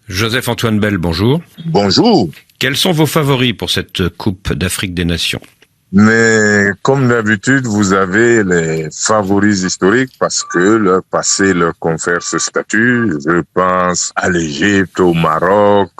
Joseph-Antoine Bell, bonjour. Bonjour. Quels sont vos favoris pour cette Coupe d'Afrique des Nations? Mais comme d'habitude, vous avez les favoris historiques parce que leur passé leur confère ce statut. Je pense à l'Égypte, au Maroc,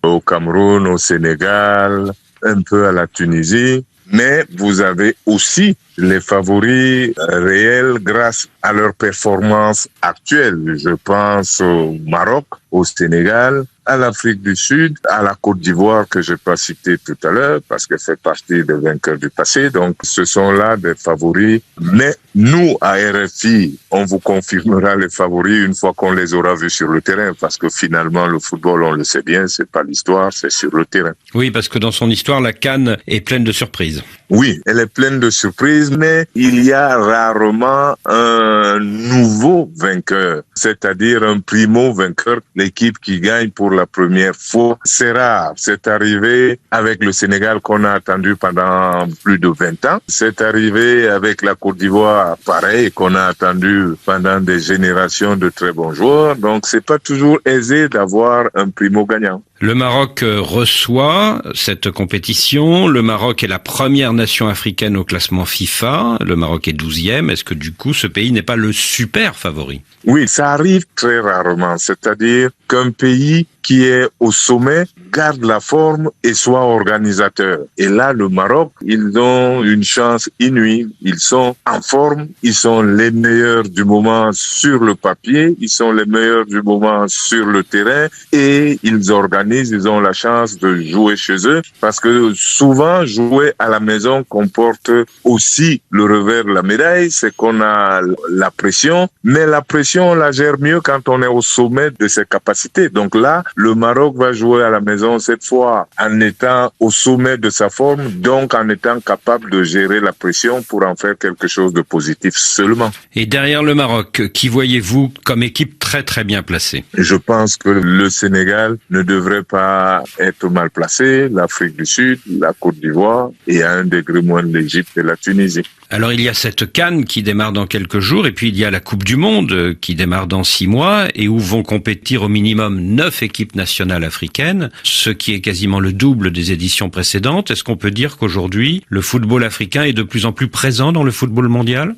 au Cameroun, au Sénégal, un peu à la Tunisie. Mais vous avez aussi les favoris réels grâce à leur performance actuelle. Je pense au Maroc, au Sénégal, à l'Afrique du Sud, à la Côte d'Ivoire que je n'ai pas cité tout à l'heure parce qu'elle fait partie des vainqueurs du passé. Donc ce sont là des favoris. Mais nous, à RFI, on vous confirmera les favoris une fois qu'on les aura vus sur le terrain parce que finalement le football, on le sait bien, c'est pas l'histoire, c'est sur le terrain. Oui, parce que dans son histoire, la CAN est pleine de surprises. Oui, elle est pleine de surprises, mais il y a rarement un nouveau vainqueur, c'est-à-dire un primo vainqueur, l'équipe qui gagne pour la première fois. C'est rare. C'est arrivé avec le Sénégal qu'on a attendu pendant plus de 20 ans. C'est arrivé avec la Côte d'Ivoire, pareil, qu'on a attendu pendant des générations de très bons joueurs. Donc c'est pas toujours aisé d'avoir un primo gagnant. Le Maroc reçoit cette compétition. Le Maroc est la première nation africaine au classement FIFA. Le Maroc est 12e. Est-ce que du coup, ce pays n'est pas le super favori? Oui, ça arrive très rarement. C'est-à-dire qu'un pays qui est au sommet garde la forme et soit organisateur. Et là, le Maroc, ils ont une chance inouïe. Ils sont en forme. Ils sont les meilleurs du moment sur le papier. Ils sont les meilleurs du moment sur le terrain. Et ils organisent, ils ont la chance de jouer chez eux. Parce que souvent, jouer à la maison comporte aussi le revers de la médaille. C'est qu'on a la pression. Mais la pression, on la gère mieux quand on est au sommet de ses capacités. Donc là, le Maroc va jouer à la maison cette fois en étant au sommet de sa forme, donc en étant capable de gérer la pression pour en faire quelque chose de positif seulement. Et derrière le Maroc, qui voyez-vous comme équipe très très bien placée? Je pense que le Sénégal ne devrait pas être mal placé, l'Afrique du Sud, la Côte d'Ivoire et à un degré moins l'Égypte et la Tunisie. Alors il y a cette CAN qui démarre dans quelques jours et puis il y a la Coupe du Monde qui démarre dans 6 mois et où vont compétir au minimum 9 équipes nationales africaines, ce qui est quasiment le double des éditions précédentes. Est-ce qu'on peut dire qu'aujourd'hui le football africain est de plus en plus présent dans le football mondial?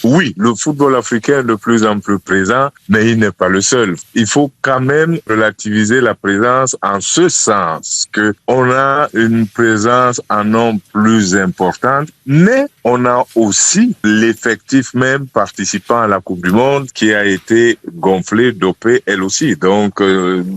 Oui, le football africain est de plus en plus présent, mais il n'est pas le seul. Il faut quand même relativiser la présence en ce sens que on a une présence en nombre plus importante, mais on a aussi l'effectif même participant à la Coupe du Monde qui a été gonflé, dopé elle aussi. Donc,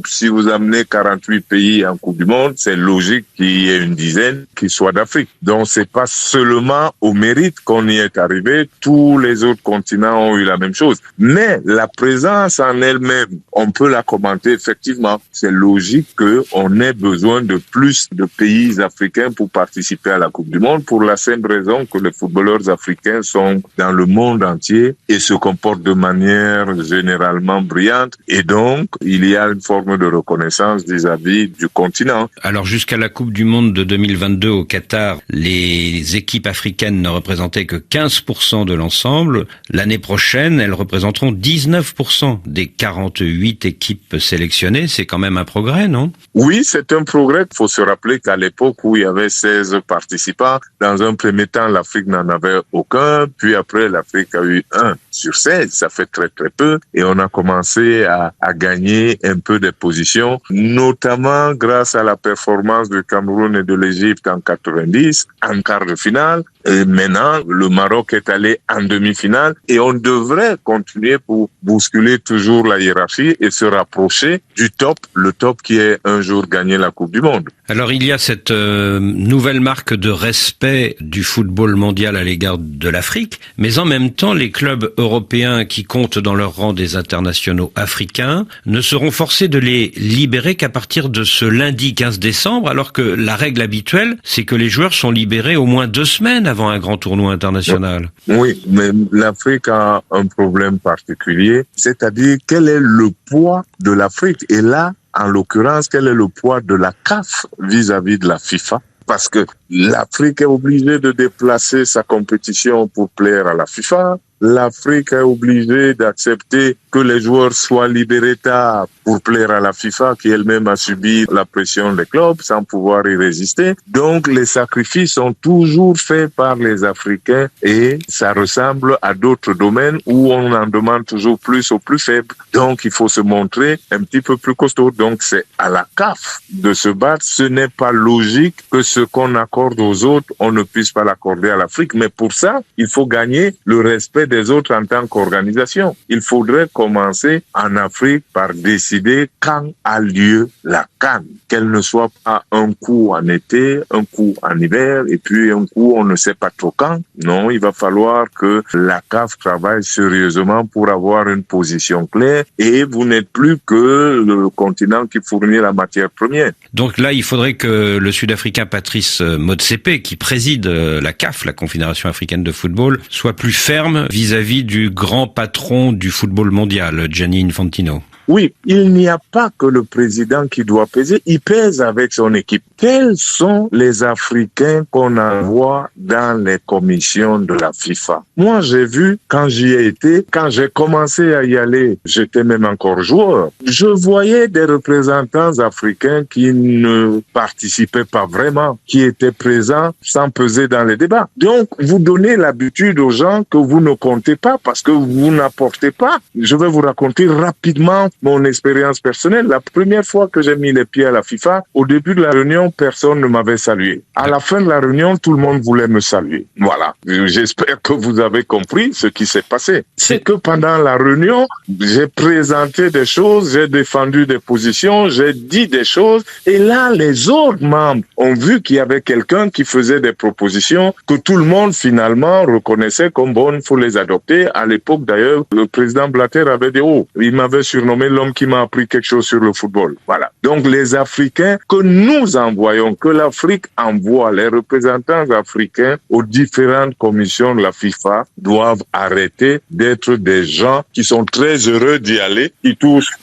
si vous amenez 48 pays en Coupe du Monde, c'est logique qu'il y ait une dizaine qui soient d'Afrique. Donc, c'est pas seulement au mérite qu'on y est arrivé. Tous les autres continents ont eu la même chose. Mais la présence en elle-même, on peut la commenter effectivement. C'est logique qu'on ait besoin de plus de pays africains pour participer à la Coupe du Monde pour la simple raison que les footballeurs africains sont dans le monde entier et se comportent de manière généralement brillante. Et donc, il y a une forme de reconnaissance vis-à-vis du continent. Alors, jusqu'à la Coupe du Monde de 2022 au Qatar, les équipes africaines ne représentaient que 15% de l'ensemble. L'année prochaine, elles représenteront 19% des 48 équipes sélectionnées. C'est quand même un progrès, non? Oui, c'est un progrès. Il faut se rappeler qu'à l'époque où il y avait 16 participants, dans un premier temps, l'Afrique n'en avait aucun. Puis après, l'Afrique a eu 1 sur 16. Ça fait très, très peu. Et on a commencé à gagner un peu des positions, notamment grâce à la performance du Cameroun et de l'Égypte en 90, en quart de finale. Et maintenant, le Maroc est allé en demi-finale et on devrait continuer pour bousculer toujours la hiérarchie et se rapprocher du top, le top qui est un jour gagné la Coupe du Monde. Alors il y a cette nouvelle marque de respect du football mondial à l'égard de l'Afrique, mais en même temps les clubs européens qui comptent dans leur rang des internationaux africains ne seront forcés de les libérer qu'à partir de ce lundi 15 décembre, alors que la règle habituelle, c'est que les joueurs sont libérés au moins 2 semaines avant un grand tournoi international. Oui, mais l'Afrique a un problème particulier, c'est-à-dire quel est le poids de l'Afrique. Et là, en l'occurrence, quel est le poids de la CAF vis-à-vis de la FIFA? Parce que l'Afrique est obligée de déplacer sa compétition pour plaire à la FIFA. L'Afrique est obligée d'accepter que les joueurs soient libérés tard pour plaire à la FIFA qui elle-même a subi la pression des clubs sans pouvoir y résister. Donc les sacrifices sont toujours faits par les Africains et ça ressemble à d'autres domaines où on en demande toujours plus aux plus faibles. Donc il faut se montrer un petit peu plus costaud. Donc c'est à la CAF de se battre. Ce n'est pas logique que ce qu'on accorde aux autres, on ne puisse pas l'accorder à l'Afrique. Mais pour ça, il faut gagner le respect des autres en tant qu'organisation. Il faudrait commencer en Afrique par décider quand a lieu la CAN. Qu'elle ne soit pas un coup en été, un coup en hiver et puis un coup on ne sait pas trop quand. Non, il va falloir que la CAF travaille sérieusement pour avoir une position claire et vous n'êtes plus que le continent qui fournit la matière première. Donc là, il faudrait que le Sud-Africain Patrice Motsepe, qui préside la CAF, la Confédération africaine de football, soit plus ferme vis-à-vis du grand patron du football mondial, Gianni Infantino. Oui, il n'y a pas que le président qui doit peser, il pèse avec son équipe. Quels sont les Africains qu'on envoie dans les commissions de la FIFA? Moi, j'ai vu, quand j'y ai été, quand j'ai commencé à y aller, j'étais même encore joueur, je voyais des représentants africains qui ne participaient pas vraiment, qui étaient présents sans peser dans les débats. Donc, vous donnez l'habitude aux gens que vous ne comptez pas parce que vous n'apportez pas. Je vais vous raconter rapidement mon expérience personnelle. La première fois que j'ai mis les pieds à la FIFA, au début de la réunion, personne ne m'avait salué. À la fin de la réunion, tout le monde voulait me saluer. Voilà. J'espère que vous avez compris ce qui s'est passé. C'est que pendant la réunion, j'ai présenté des choses, j'ai défendu des positions, j'ai dit des choses, et là, les autres membres ont vu qu'il y avait quelqu'un qui faisait des propositions que tout le monde finalement reconnaissait comme bonnes, il faut les adopter. À l'époque, d'ailleurs, le président Blatter avait dit, il m'avait surnommé l'homme qui m'a appris quelque chose sur le football. Voilà. Donc les Africains que nous envoyons, que l'Afrique envoie, les représentants africains aux différentes commissions de la FIFA doivent arrêter d'être des gens qui sont très heureux d'y aller,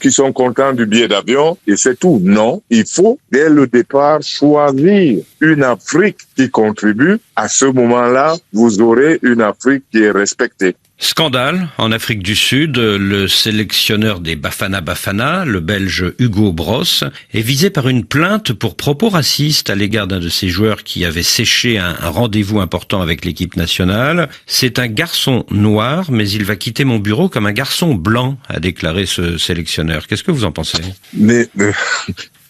qui sont contents du billet d'avion et c'est tout. Non, il faut dès le départ choisir une Afrique qui contribue. À ce moment-là, vous aurez une Afrique qui est respectée. Scandale en Afrique du Sud, le sélectionneur des Bafana Bafana, le Belge Hugo Bross, est visé par une plainte pour propos racistes à l'égard d'un de ses joueurs qui avait séché un rendez-vous important avec l'équipe nationale. C'est un garçon noir, mais il va quitter mon bureau comme un garçon blanc, a déclaré ce sélectionneur. Qu'est-ce que vous en pensez ?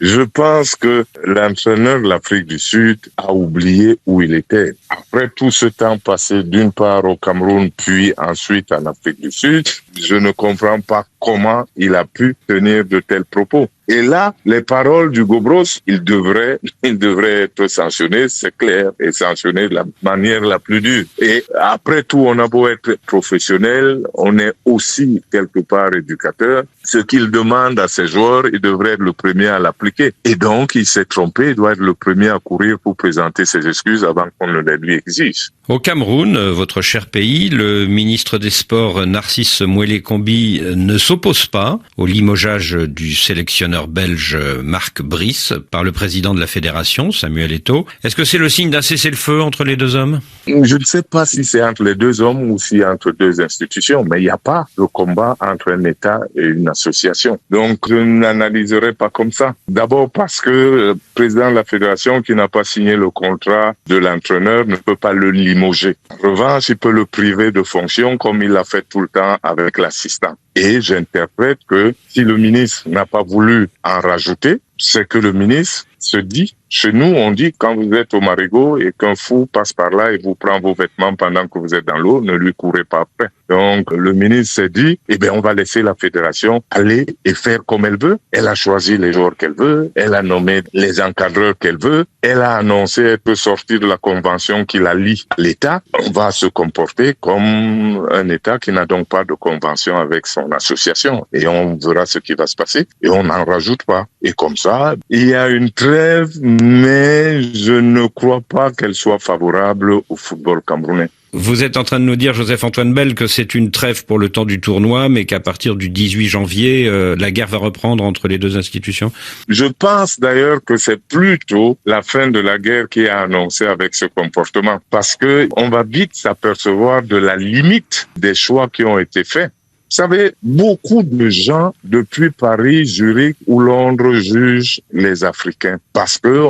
Je pense que l'entraîneur de l'Afrique du Sud a oublié où il était. Après tout ce temps passé d'une part au Cameroun, puis ensuite en Afrique du Sud, je ne comprends pas comment il a pu tenir de tels propos. Et là, les paroles du Gobros, il devrait être sanctionné, c'est clair, et sanctionné de la manière la plus dure. Et après tout, on a beau être professionnel, on est aussi quelque part éducateur. Ce qu'il demande à ses joueurs, il devrait être le premier à l'appliquer. Et donc, il s'est trompé, il doit être le premier à courir pour présenter ses excuses avant qu'on ne les lui exige. Au Cameroun, votre cher pays, le ministre des Sports Narcisse Mouélé-Combi ne s'oppose pas au limogeage du sélectionneur belge Marc Brice par le président de la fédération, Samuel Eto'o. Est-ce que c'est le signe d'un cessez-le-feu entre les deux hommes ? Je ne sais pas si c'est entre les deux hommes ou si entre deux institutions, mais il n'y a pas de combat entre un État et une association. Donc, je n'analyserai pas comme ça. D'abord parce que le président de la fédération qui n'a pas signé le contrat de l'entraîneur ne peut pas le limoger. En revanche, il peut le priver de fonction comme il l'a fait tout le temps avec l'assistant. Et j'interprète que si le ministre n'a pas voulu en rajouter, c'est que le ministre se dit, chez nous on dit quand vous êtes au marigot et qu'un fou passe par là et vous prend vos vêtements pendant que vous êtes dans l'eau, ne lui courez pas après. Donc le ministre s'est dit, on va laisser la fédération aller et faire comme elle veut. Elle a choisi les joueurs qu'elle veut, elle a nommé les encadreurs qu'elle veut, elle a annoncé elle peut sortir de la convention qui la lie à l'État. On va se comporter comme un État qui n'a donc pas de convention avec son association et on verra ce qui va se passer et on n'en rajoute pas. Et comme ça, il y a une trêve, mais je ne crois pas qu'elle soit favorable au football camerounais. Vous êtes en train de nous dire, Joseph-Antoine Bell, que c'est une trêve pour le temps du tournoi, mais qu'à partir du 18 janvier, la guerre va reprendre entre les deux institutions. Je pense d'ailleurs que c'est plutôt la fin de la guerre qui est annoncée avec ce comportement, parce que on va vite s'apercevoir de la limite des choix qui ont été faits. Vous savez, beaucoup de gens depuis Paris, Zurich ou Londres jugent les Africains parce que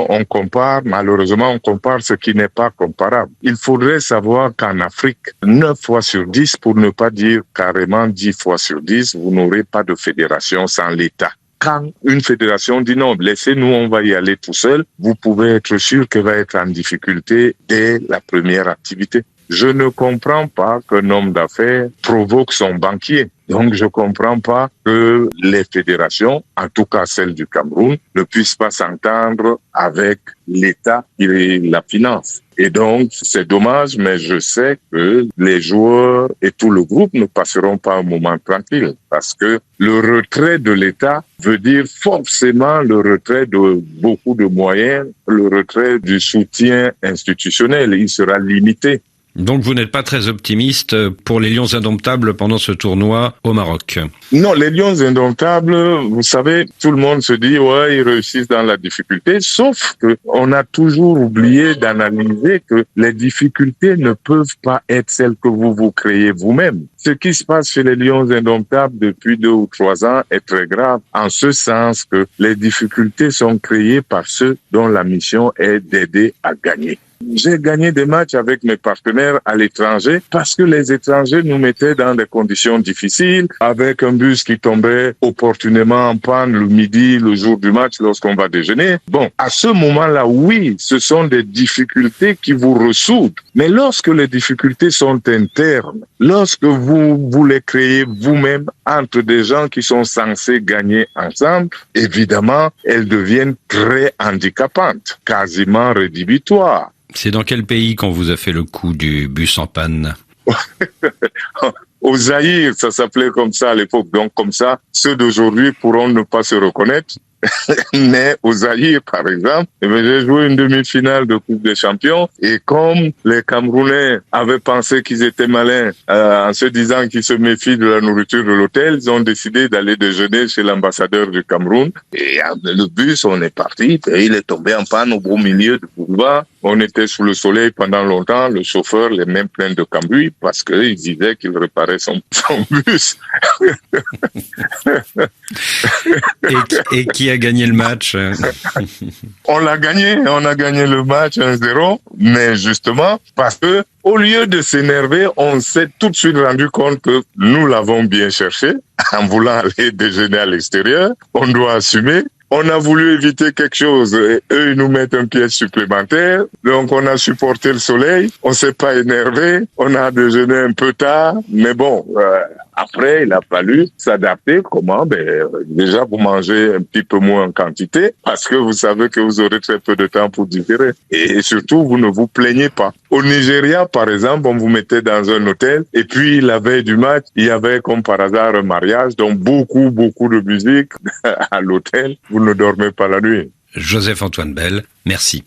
malheureusement, on compare ce qui n'est pas comparable. Il faudrait savoir qu'en Afrique, 9 fois sur 10, pour ne pas dire carrément 10 fois sur 10, vous n'aurez pas de fédération sans l'État. Quand une fédération dit non, laissez-nous, on va y aller tout seul, vous pouvez être sûr qu'elle va être en difficulté dès la première activité. Je ne comprends pas qu'un homme d'affaires provoque son banquier. Donc, je comprends pas que les fédérations, en tout cas celle du Cameroun, ne puissent pas s'entendre avec l'État qui la finance. Et donc, c'est dommage, mais je sais que les joueurs et tout le groupe ne passeront pas un moment tranquille parce que le retrait de l'État veut dire forcément le retrait de beaucoup de moyens, le retrait du soutien institutionnel. Il sera limité. Donc vous n'êtes pas très optimiste pour les Lions indomptables pendant ce tournoi au Maroc? Non, les Lions indomptables, vous savez, tout le monde se dit ouais, ils réussissent dans la difficulté, sauf que on a toujours oublié d'analyser que les difficultés ne peuvent pas être celles que vous créez vous-même. Ce qui se passe chez les Lions indomptables depuis 2 ou 3 ans est très grave, en ce sens que les difficultés sont créées par ceux dont la mission est d'aider à gagner. J'ai gagné des matchs avec mes partenaires à l'étranger parce que les étrangers nous mettaient dans des conditions difficiles, avec un bus qui tombait opportunément en panne le midi, le jour du match, lorsqu'on va déjeuner. Bon, à ce moment-là, oui, ce sont des difficultés qui vous ressoudent. Mais lorsque les difficultés sont internes, lorsque vous les créez vous-même entre des gens qui sont censés gagner ensemble, évidemment, elles deviennent très handicapantes, quasiment rédhibitoires. C'est dans quel pays qu'on vous a fait le coup du bus en panne? Au Zaïre, ça s'appelait comme ça à l'époque. Donc comme ça, ceux d'aujourd'hui pourront ne pas se reconnaître. Mais au Zaïre, par exemple, j'ai joué une demi-finale de Coupe des Champions et comme les Camerounais avaient pensé qu'ils étaient malins en se disant qu'ils se méfient de la nourriture de l'hôtel, ils ont décidé d'aller déjeuner chez l'ambassadeur du Cameroun. Et le bus, on est parti et il est tombé en panne au beau milieu du boulevard. On était sous le soleil pendant longtemps, le chauffeur les mains pleines de cambouis parce qu'il disait qu'il réparait son bus. Et qui a gagné le match? On a gagné le match 1-0, mais justement parce que au lieu de s'énerver, on s'est tout de suite rendu compte que nous l'avons bien cherché en voulant aller déjeuner à l'extérieur. On doit assumer. On a voulu éviter quelque chose et eux, ils nous mettent un piège supplémentaire. Donc, on a supporté le soleil. On s'est pas énervé. On a déjeuné un peu tard. Mais bon, après, il a fallu s'adapter. Comment? Déjà, vous mangez un petit peu moins en quantité parce que vous savez que vous aurez très peu de temps pour digérer. Et surtout, vous ne vous plaignez pas. Au Nigeria, par exemple, on vous mettait dans un hôtel et puis la veille du match, il y avait comme par hasard un mariage, donc beaucoup de musique à l'hôtel. Vous ne dormez pas la nuit. Joseph-Antoine Bel, merci.